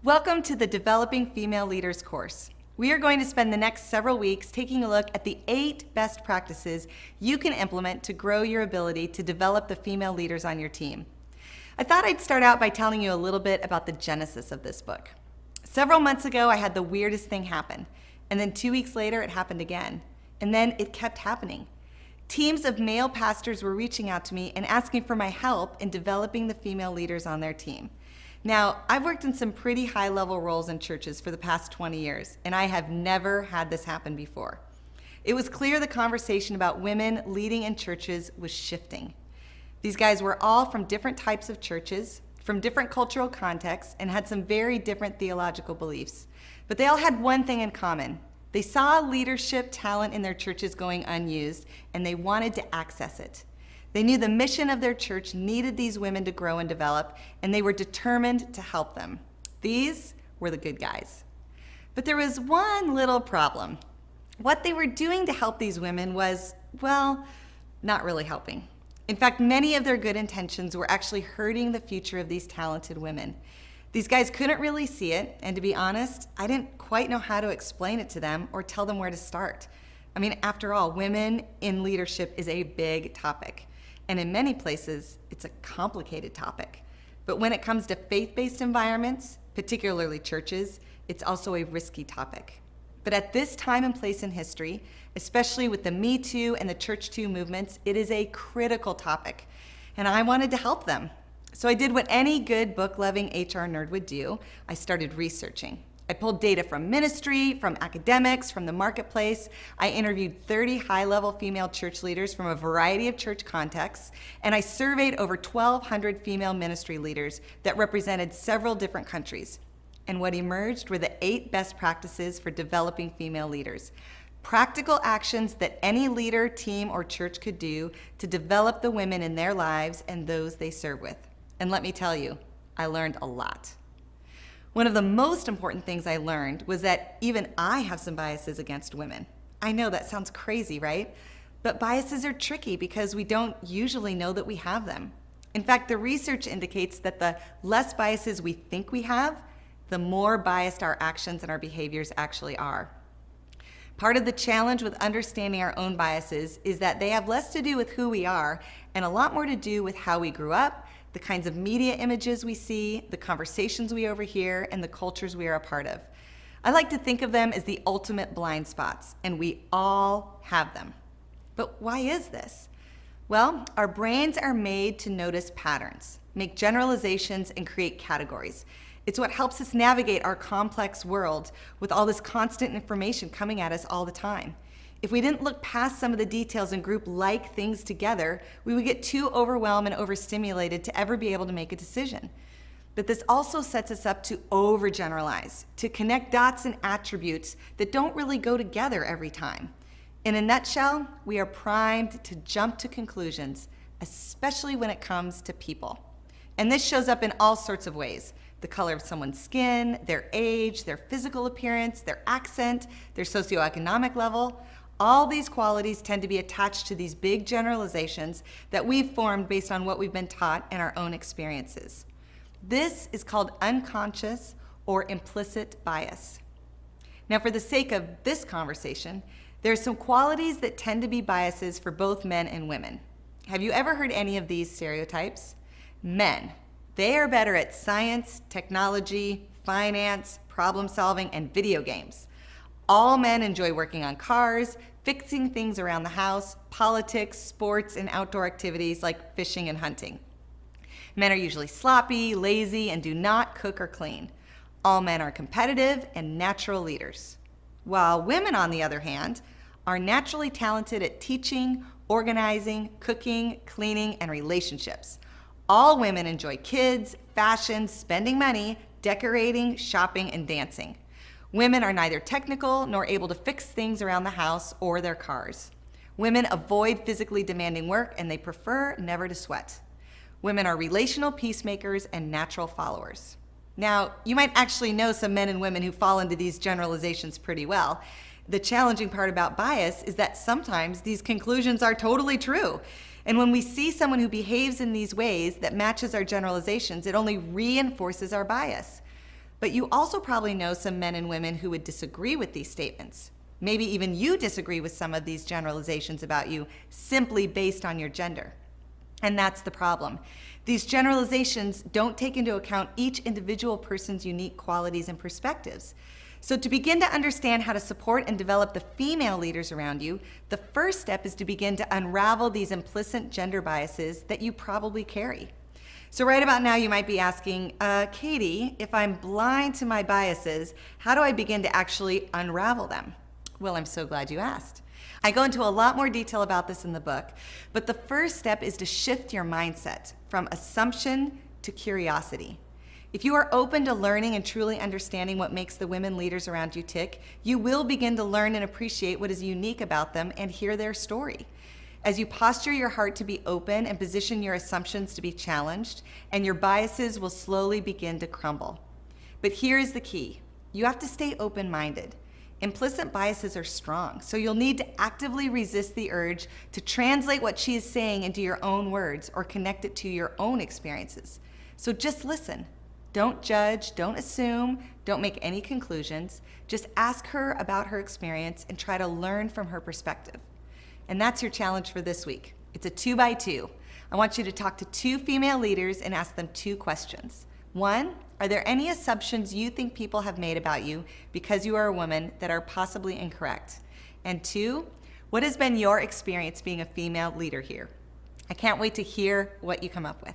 Welcome to the Developing Female Leaders course. We are going to spend the next several weeks taking a look at the 8 best practices you can implement to grow your ability to develop the female leaders on your team. I thought I'd start out by telling you a little bit about the genesis of this book. Several months ago, I had the weirdest thing happen, and then 2 weeks later, it happened again. And then it kept happening. Teams of male pastors were reaching out to me and asking for my help in developing the female leaders on their team. Now, I've worked in some pretty high-level roles in churches for the past 20 years, and I have never had this happen before. It was clear the conversation about women leading in churches was shifting. These guys were all from different types of churches, from different cultural contexts, and had some very different theological beliefs. But they all had one thing in common. They saw leadership talent in their churches going unused, and they wanted to access it. They knew the mission of their church needed these women to grow and develop, and they were determined to help them. These were the good guys. But there was one little problem. What they were doing to help these women was, well, not really helping. In fact, many of their good intentions were actually hurting the future of these talented women. These guys couldn't really see it, and to be honest, I didn't quite know how to explain it to them or tell them where to start. I mean, after all, women in leadership is a big topic. And in many places, it's a complicated topic. But when it comes to faith-based environments, particularly churches, it's also a risky topic. But at this time and place in history, especially with the Me Too and the Church Too movements, it is a critical topic. And I wanted to help them. So I did what any good book-loving HR nerd would do. I started researching. I pulled data from ministry, from academics, from the marketplace. I interviewed 30 high-level female church leaders from a variety of church contexts, and I surveyed over 1,200 female ministry leaders that represented several different countries. And what emerged were the 8 best practices for developing female leaders. Practical actions that any leader, team, or church could do to develop the women in their lives and those they serve with. And let me tell you, I learned a lot. One of the most important things I learned was that even I have some biases against women. I know that sounds crazy, right? But biases are tricky because we don't usually know that we have them. In fact, the research indicates that the less biases we think we have, the more biased our actions and our behaviors actually are. Part of the challenge with understanding our own biases is that they have less to do with who we are and a lot more to do with how we grew up, the kinds of media images we see, the conversations we overhear, and the cultures we are a part of. I like to think of them as the ultimate blind spots, and we all have them. But why is this? Well, our brains are made to notice patterns, make generalizations, and create categories. It's what helps us navigate our complex world with all this constant information coming at us all the time. If we didn't look past some of the details and group like things together, we would get too overwhelmed and overstimulated to ever be able to make a decision. But this also sets us up to overgeneralize, to connect dots and attributes that don't really go together every time. In a nutshell, we are primed to jump to conclusions, especially when it comes to people. And this shows up in all sorts of ways. The color of someone's skin, their age, their physical appearance, their accent, their socioeconomic level. All these qualities tend to be attached to these big generalizations that we've formed based on what we've been taught and our own experiences. This is called unconscious or implicit bias. Now, for the sake of this conversation, there are some qualities that tend to be biases for both men and women. Have you ever heard any of these stereotypes? Men, they are better at science, technology, finance, problem solving, and video games. All men enjoy working on cars, fixing things around the house, politics, sports, and outdoor activities like fishing and hunting. Men are usually sloppy, lazy, and do not cook or clean. All men are competitive and natural leaders. While women, on the other hand, are naturally talented at teaching, organizing, cooking, cleaning, and relationships. All women enjoy kids, fashion, spending money, decorating, shopping, and dancing. Women are neither technical nor able to fix things around the house or their cars. Women avoid physically demanding work and they prefer never to sweat. Women are relational peacemakers and natural followers. Now, you might actually know some men and women who fall into these generalizations pretty well. The challenging part about bias is that sometimes these conclusions are totally true. And when we see someone who behaves in these ways that matches our generalizations, it only reinforces our bias. But you also probably know some men and women who would disagree with these statements. Maybe even you disagree with some of these generalizations about you simply based on your gender. And that's the problem. These generalizations don't take into account each individual person's unique qualities and perspectives. So to begin to understand how to support and develop the female leaders around you, the first step is to begin to unravel these implicit gender biases that you probably carry. So right about now you might be asking, Katie, if I'm blind to my biases, how do I begin to actually unravel them? Well, I'm so glad you asked. I go into a lot more detail about this in the book, but the first step is to shift your mindset from assumption to curiosity. If you are open to learning and truly understanding what makes the women leaders around you tick, you will begin to learn and appreciate what is unique about them and hear their story. As you posture your heart to be open and position your assumptions to be challenged, and your biases will slowly begin to crumble. But here is the key. You have to stay open-minded. Implicit biases are strong, so you'll need to actively resist the urge to translate what she is saying into your own words or connect it to your own experiences. So just listen. Don't judge, don't assume, don't make any conclusions. Just ask her about her experience and try to learn from her perspective. And that's your challenge for this week. It's a 2x2. I want you to talk to 2 female leaders and ask them 2 questions. 1, are there any assumptions you think people have made about you because you are a woman that are possibly incorrect? And 2, what has been your experience being a female leader here? I can't wait to hear what you come up with.